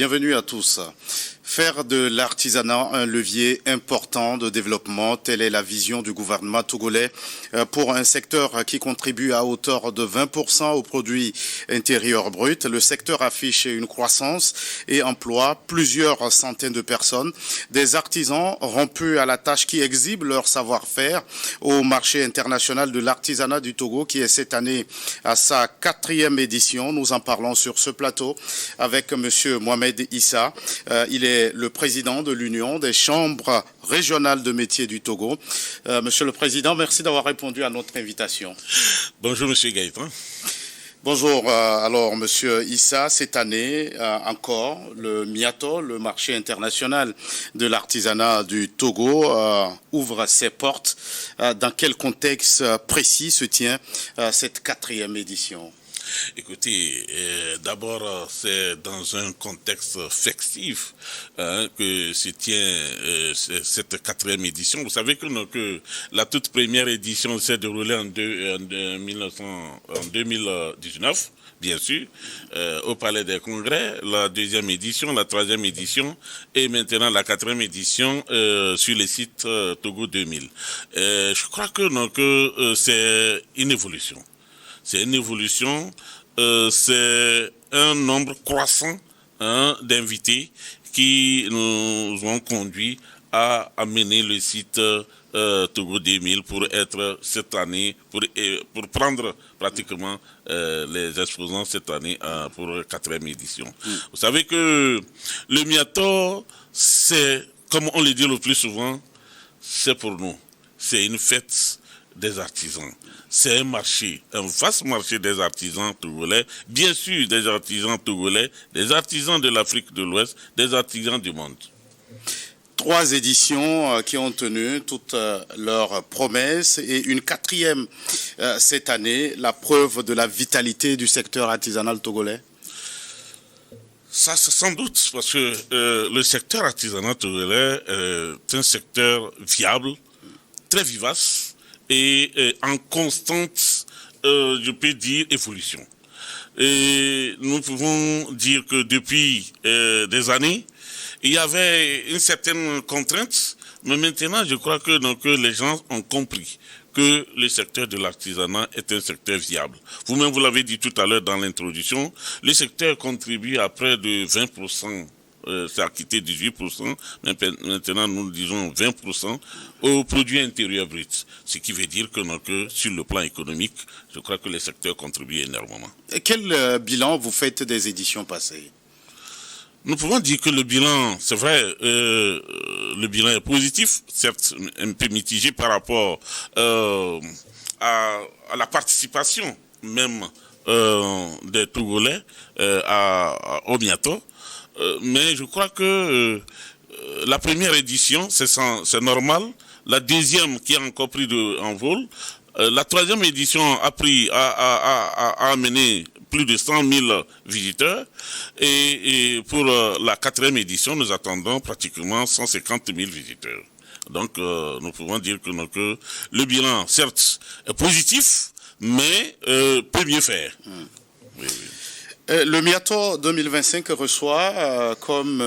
bienvenue à tous. Faire de l'artisanat un levier important de développement, telle est la vision du gouvernement togolais pour un secteur qui contribue à hauteur de 20% au produit intérieur brut. Le secteur affiche une croissance et emploie plusieurs centaines de personnes. Des artisans rompus à la tâche qui exhibent leur savoir-faire au marché international de l'artisanat du Togo qui est cette année à sa 4e édition. Nous en parlons sur ce plateau avec M. Mohamed Issa. Il est le président de l'Union des chambres régionales de métiers du Togo. Monsieur le Président, merci d'avoir répondu à notre invitation. Bonjour, Monsieur Gaëtan. Bonjour. Alors, Monsieur Issa, cette année encore, le MIATO, le marché international de l'artisanat du Togo, ouvre ses portes. Dans quel contexte précis se tient cette 4e édition ? Écoutez, d'abord, c'est dans un contexte festif que se tient cette 4e édition. Vous savez que la toute première édition s'est déroulée en 2019, bien sûr, au Palais des Congrès. La 2e édition, la 3e édition et maintenant la 4e édition sur le site Togo 2000. Je crois que c'est une évolution. C'est une évolution, c'est un nombre croissant d'invités qui nous ont conduit à amener le site Togo 2000 pour être cette année, pour prendre pratiquement les exposants cette année pour la 4e édition. Vous savez que le MIATO, c'est, comme on le dit le plus souvent, c'est pour nous. C'est une fête des artisans. C'est un marché, un vaste marché des artisans togolais, bien sûr des artisans togolais, des artisans de l'Afrique de l'Ouest, des artisans du monde. 3 éditions qui ont tenu toutes leurs promesses et une 4e cette année, la preuve de la vitalité du secteur artisanal togolais. Ça, c'est sans doute, parce que le secteur artisanal togolais est un secteur viable, très vivace, et en constante, je peux dire, évolution. Et nous pouvons dire que depuis des années, il y avait une certaine contrainte, mais maintenant, je crois que les gens ont compris que le secteur de l'artisanat est un secteur viable. Vous-même, vous l'avez dit tout à l'heure dans l'introduction, le secteur contribue à près de 20%. Ça a quitté 18%, mais maintenant nous disons 20% au produit intérieur brut. Ce qui veut dire que sur le plan économique, je crois que le secteur contribue énormément. Et quel bilan vous faites des éditions passées ? Nous pouvons dire que le bilan, c'est vrai, le bilan est positif, certes un peu mitigé par rapport à la participation même des Togolais au MIATO. Mais je crois que la première édition, c'est normal. La 2e qui a encore pris en vol. La 3e édition a amené plus de 100 000 visiteurs. Et pour la 4e édition, nous attendons pratiquement 150 000 visiteurs. Donc, nous pouvons dire que le bilan, certes, est positif, mais peut mieux faire. Oui. Le MIATO 2025 reçoit comme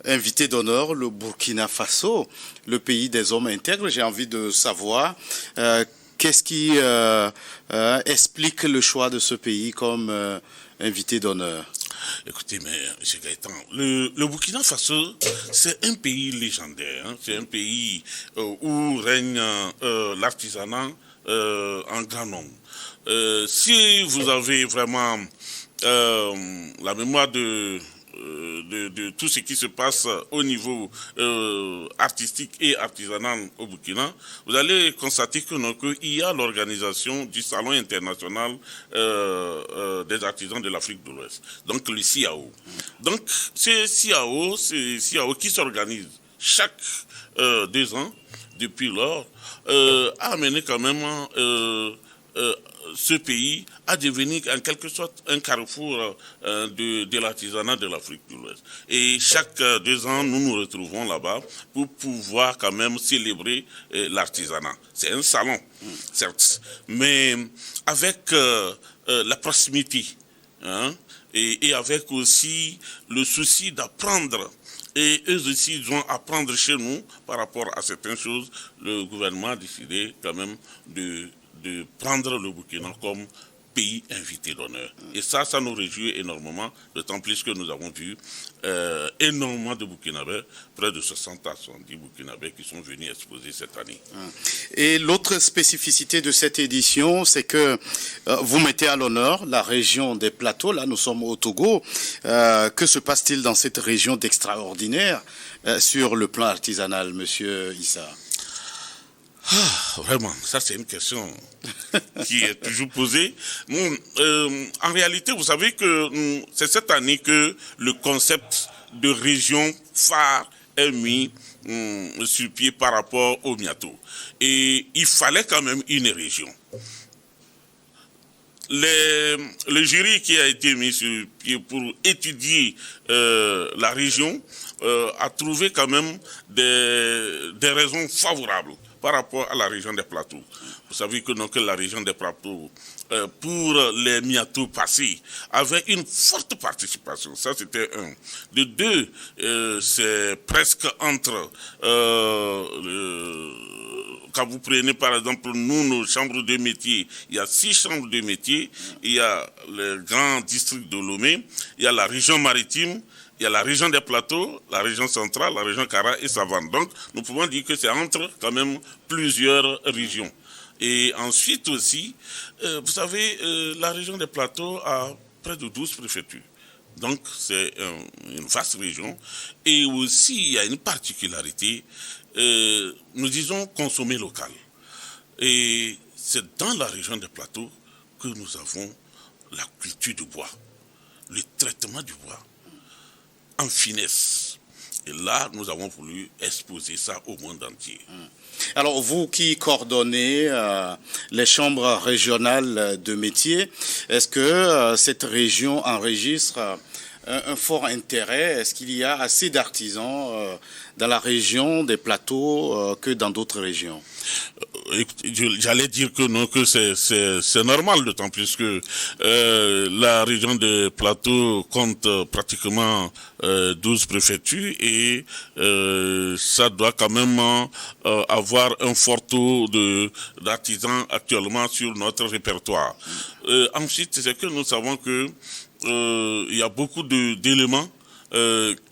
invité d'honneur le Burkina Faso, le pays des hommes intègres. J'ai envie de savoir qu'est-ce qui explique le choix de ce pays comme invité d'honneur. Écoutez, mais M. Gaëtan, le Burkina Faso, c'est un pays légendaire. C'est un pays où règne l'artisanat en grand nombre. Si vous avez vraiment la mémoire de tout ce qui se passe au niveau artistique et artisanal au Burkina, vous allez constater qu'il y a l'organisation du Salon international des artisans de l'Afrique de l'Ouest, donc le CIAO. Donc c'est CIAO qui s'organise chaque 2 ans depuis lors, a amené quand même ce pays a devenu en quelque sorte un carrefour de l'artisanat de l'Afrique de l'Ouest. Et chaque 2 ans, nous nous retrouvons là-bas pour pouvoir quand même célébrer l'artisanat. C'est un salon, certes, mais avec la proximité et avec aussi le souci d'apprendre. Et eux aussi, ils vont apprendre chez nous par rapport à certaines choses. Le gouvernement a décidé quand même de prendre le Burkina comme pays invité d'honneur. Et ça nous réjouit énormément, d'autant plus que nous avons vu énormément de Burkinabés, près de 60 à 70 Burkinabés qui sont venus exposer cette année. Et l'autre spécificité de cette édition, c'est que vous mettez à l'honneur la région des plateaux. Là, nous sommes au Togo. Que se passe-t-il dans cette région d'extraordinaire sur le plan artisanal, Monsieur Issa? Vraiment, ça c'est une question qui est toujours posée. En réalité, vous savez que c'est cette année que le concept de région phare est mis sur pied par rapport au Miato. Et il fallait quand même une région. Le jury qui a été mis sur pied pour étudier la région a trouvé quand même des raisons favorables par rapport à la région des plateaux. Vous savez que, donc, la région des plateaux, pour les Miato passés, avait une forte participation. Ça, c'était un. De deux, c'est presque entre... quand vous prenez, par exemple, nos chambres de métier, il y a 6 chambres de métier, il y a le grand district de Lomé, il y a la région maritime, il y a la région des plateaux, la région centrale, la région Kara et Savane. Donc, nous pouvons dire que c'est entre quand même plusieurs régions. Et ensuite aussi, vous savez, la région des plateaux a près de 12 préfectures. Donc, c'est une vaste région. Et aussi, il y a une particularité, nous disons consommer local. Et c'est dans la région des plateaux que nous avons la culture du bois, le traitement du bois en finesse. Et là, nous avons voulu exposer ça au monde entier. Alors, vous qui coordonnez les chambres régionales de métiers, est-ce que cette région enregistre un fort intérêt? Est-ce qu'il y a assez d'artisans dans la région des plateaux que dans d'autres régions? J'allais dire que non, que c'est normal, d'autant plus que la région des plateaux compte pratiquement 12 préfectures et ça doit quand même avoir un fort taux d'artisans actuellement sur notre répertoire. Ensuite, c'est que nous savons que il y a beaucoup d'éléments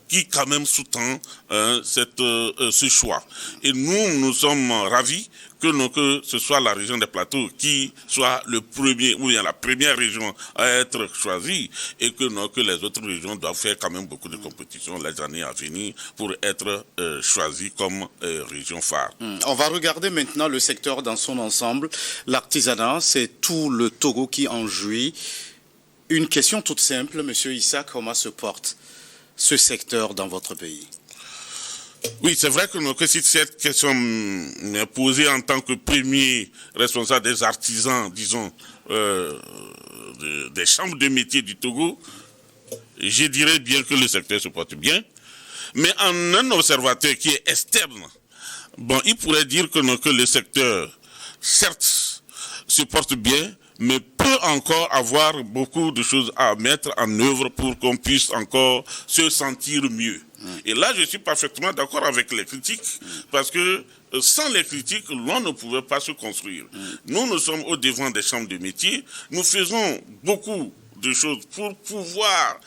qui quand même sous-tend ce choix. Et nous sommes ravis que ce soit la région des plateaux qui soit le premier, ou bien la première région à être choisie, et que les autres régions doivent faire quand même beaucoup de compétitions les années à venir pour être choisies comme région phare. On va regarder maintenant le secteur dans son ensemble. L'artisanat, c'est tout le Togo qui en jouit. Une question toute simple, Monsieur Issa, comment se porte ce secteur dans votre pays? Oui, c'est vrai que si cette question est posée en tant que premier responsable des artisans, disons, des chambres de métier du Togo, je dirais bien que le secteur se porte bien. Mais en un observateur qui est externe, bon, il pourrait dire que le secteur, certes, se porte bien, mais peut encore avoir beaucoup de choses à mettre en œuvre pour qu'on puisse encore se sentir mieux. Et là, je suis parfaitement d'accord avec les critiques, parce que sans les critiques, l'on ne pouvait pas se construire. Nous sommes au devant des chambres de métier, nous faisons beaucoup de choses pour pouvoir,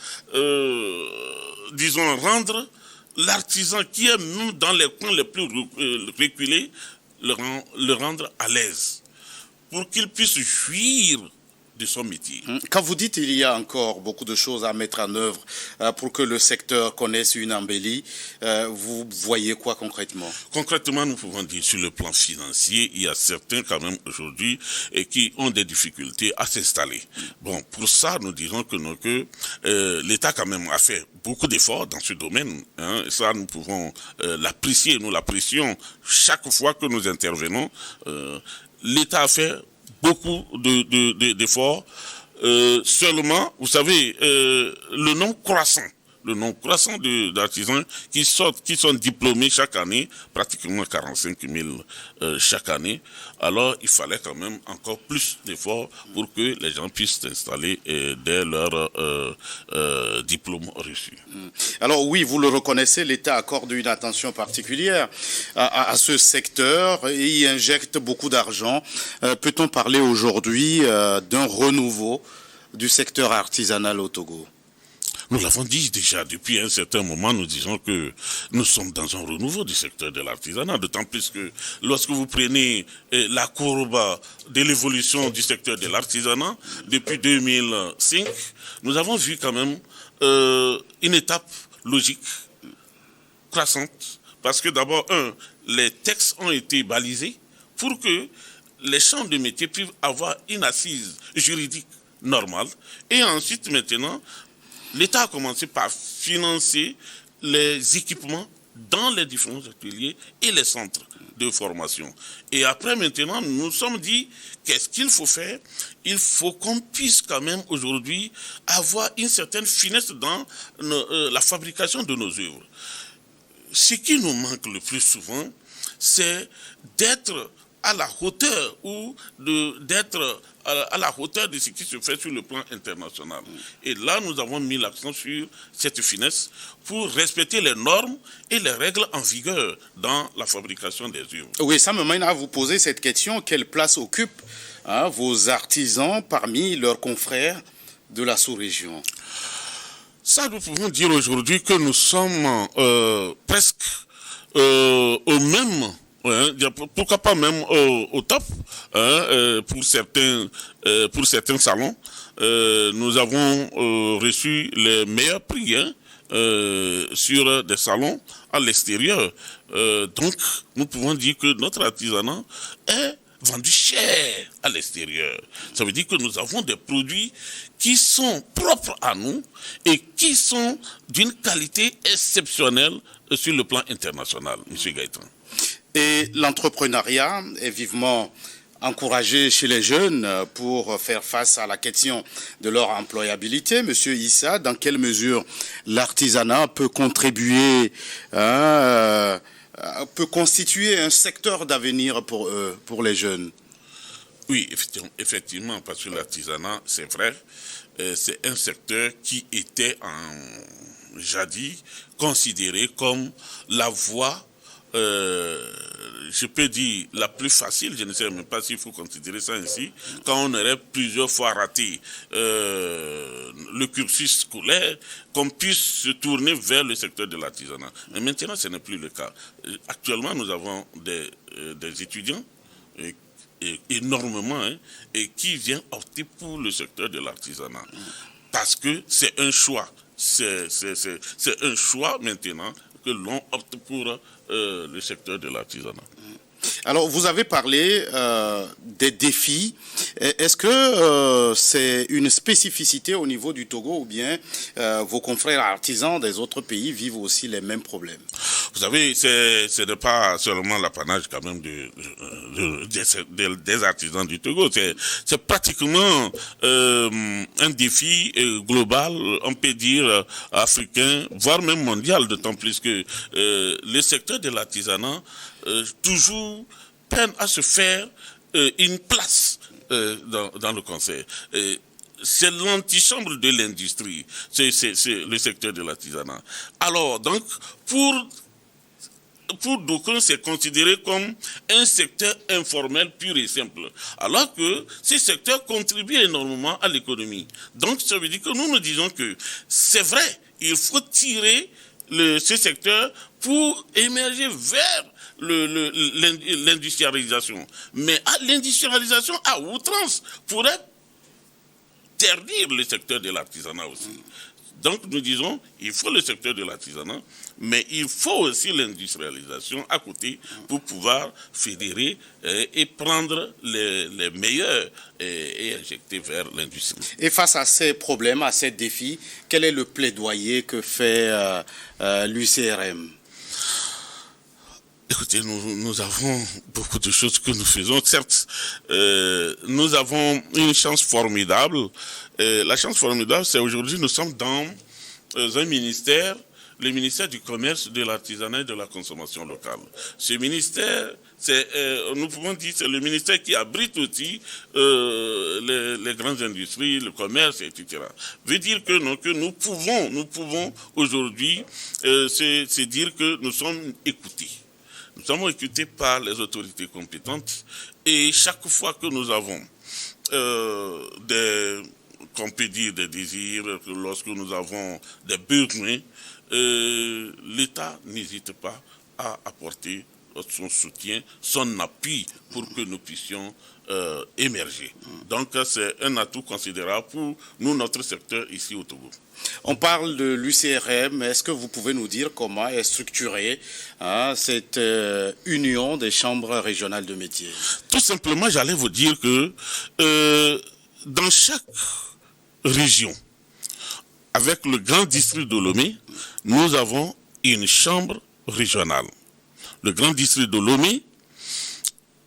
disons, rendre l'artisan qui est même dans les coins les plus reculés, le rendre à l'aise, pour qu'il puisse jouir de son métier. Quand vous dites qu'il y a encore beaucoup de choses à mettre en œuvre pour que le secteur connaisse une embellie, vous voyez quoi concrètement? Concrètement, nous pouvons dire sur le plan financier, il y a certains quand même aujourd'hui qui ont des difficultés à s'installer. Bon, pour ça, nous dirons que l'État quand même a fait beaucoup d'efforts dans ce domaine. Hein, et ça, nous pouvons l'apprécier, nous l'apprécions chaque fois que nous intervenons. L'État a fait beaucoup d'efforts. Seulement, vous savez, le nombre croissant le nombre croissant d'artisans qui sortent, qui sont diplômés chaque année, pratiquement 45 000 chaque année. Alors, il fallait quand même encore plus d'efforts pour que les gens puissent s'installer dès leur diplôme reçu. Alors oui, vous le reconnaissez, l'État accorde une attention particulière à ce secteur et y injecte beaucoup d'argent. Peut-on parler aujourd'hui d'un renouveau du secteur artisanal au Togo? Nous l'avons dit déjà depuis un certain moment, nous disons que nous sommes dans un renouveau du secteur de l'artisanat, d'autant plus que lorsque vous prenez la courbe de l'évolution du secteur de l'artisanat, depuis 2005, nous avons vu quand même une étape logique, croissante, parce que d'abord, les textes ont été balisés pour que les champs de métier puissent avoir une assise juridique normale, et ensuite maintenant, l'État a commencé par financer les équipements dans les différents ateliers et les centres de formation. Et après, maintenant, nous nous sommes dit, qu'est-ce qu'il faut faire? Il faut qu'on puisse quand même aujourd'hui avoir une certaine finesse dans la fabrication de nos œuvres. Ce qui nous manque le plus souvent, c'est d'être à la hauteur ou d'être à la hauteur de ce qui se fait sur le plan international. Et là, nous avons mis l'accent sur cette finesse pour respecter les normes et les règles en vigueur dans la fabrication des œuvres. Oui, ça me mène à vous poser cette question. Quelle place occupent vos artisans parmi leurs confrères de la sous-région? Ça, nous pouvons dire aujourd'hui que nous sommes presque au même... pourquoi pas même au top pour certains salons. Nous avons reçu les meilleurs prix sur des salons à l'extérieur. Donc, nous pouvons dire que notre artisanat est vendu cher à l'extérieur. Ça veut dire que nous avons des produits qui sont propres à nous et qui sont d'une qualité exceptionnelle sur le plan international, M. Gaëtan. Et l'entrepreneuriat est vivement encouragé chez les jeunes pour faire face à la question de leur employabilité. Monsieur Issa, dans quelle mesure l'artisanat peut contribuer, peut constituer un secteur d'avenir pour les jeunes? Oui, effectivement, parce que l'artisanat, c'est vrai, c'est un secteur qui était jadis considéré comme la voie je peux dire la plus facile, je ne sais même pas s'il faut considérer ça ainsi, quand on aurait plusieurs fois raté le cursus scolaire, qu'on puisse se tourner vers le secteur de l'artisanat. Mais maintenant, ce n'est plus le cas. Actuellement, nous avons des étudiants énormément et qui viennent opter pour le secteur de l'artisanat. Parce que c'est un choix. C'est un choix maintenant que l'on opte pour le secteur de l'artisanat. Alors, vous avez parlé des défis. Est-ce que c'est une spécificité au niveau du Togo ou bien vos confrères artisans des autres pays vivent aussi les mêmes problèmes? Vous savez, ce n'est pas seulement l'apanage quand même des artisans du Togo. C'est pratiquement un défi global, on peut dire africain, voire même mondial, d'autant plus que le secteur de l'artisanat toujours peine à se faire une place dans le conseil. C'est l'antichambre de l'industrie, c'est le secteur de l'artisanat. Alors, donc, pour d'aucuns, c'est considéré comme un secteur informel pur et simple. Alors que ce secteur contribue énormément à l'économie. Donc, ça veut dire que nous disons que c'est vrai, il faut tirer ce secteur pour émerger vers l'industrialisation. Mais l'industrialisation à outrance pourrait ternir le secteur de l'artisanat aussi. Donc nous disons, il faut le secteur de l'artisanat, mais il faut aussi l'industrialisation à côté pour pouvoir fédérer et prendre les meilleurs et injecter vers l'industrie. Et face à ces problèmes, à ces défis, quel est le plaidoyer que fait l'UCRM? Écoutez, nous avons beaucoup de choses que nous faisons. Certes, nous avons une chance formidable. La chance formidable, c'est aujourd'hui, nous sommes dans un ministère, le ministère du commerce, de l'artisanat et de la consommation locale. Ce ministère, nous pouvons dire c'est le ministère qui abrite aussi les grandes industries, le commerce, etc. Veut dire que, non, que nous pouvons aujourd'hui se dire que nous sommes écoutés. Nous sommes écoutés par les autorités compétentes et chaque fois que nous avons qu'on peut dire des désirs, lorsque nous avons des besoins, l'État n'hésite pas à apporter son soutien, son appui pour que nous puissions émerger. Donc c'est un atout considérable pour nous, notre secteur ici au Togo. On parle de l'UCRM, est-ce que vous pouvez nous dire comment est structurée cette union des chambres régionales de métiers? Tout simplement, j'allais vous dire que dans chaque région, avec le grand district de Lomé, nous avons une chambre régionale. Le grand district de Lomé,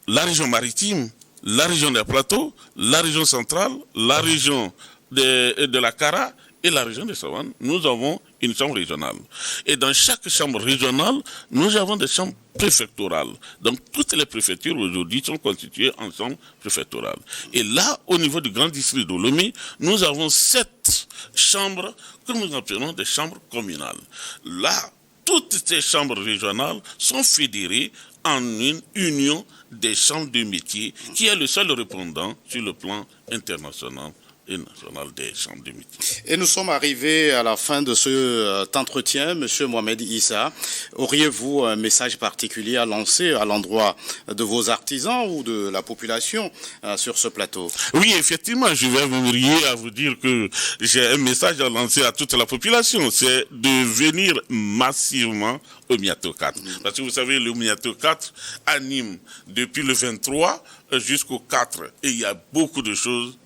la région maritime, la région des plateaux, la région centrale, la région de la Kara et la région de Savane, nous avons une chambre régionale. Et dans chaque chambre régionale, nous avons des chambres préfectorales. Donc toutes les préfectures aujourd'hui sont constituées en chambres préfectorales. Et là, au niveau du grand district de Lomé, nous avons 7 chambres que nous appelons des chambres communales. Là, toutes ces chambres régionales sont fédérées en une union des chambres de métiers qui est le seul répondant sur le plan international et national des chambres de métiers. Et nous sommes arrivés à la fin de cet entretien. Monsieur Mohamed Issa, auriez-vous un message particulier à lancer à l'endroit de vos artisans ou de la population sur ce plateau? Oui, effectivement, je vais vous rier à vous dire que j'ai un message à lancer à toute la population. C'est de venir massivement au Miato 4. Parce que vous savez, le Miato 4 anime depuis le 23 jusqu'au 4. Et il y a beaucoup de choses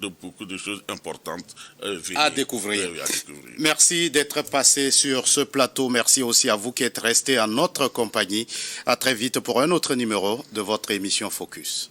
importantes à découvrir. Merci d'être passé sur ce plateau. Merci aussi à vous qui êtes restés en notre compagnie. À très vite pour un autre numéro de votre émission Focus.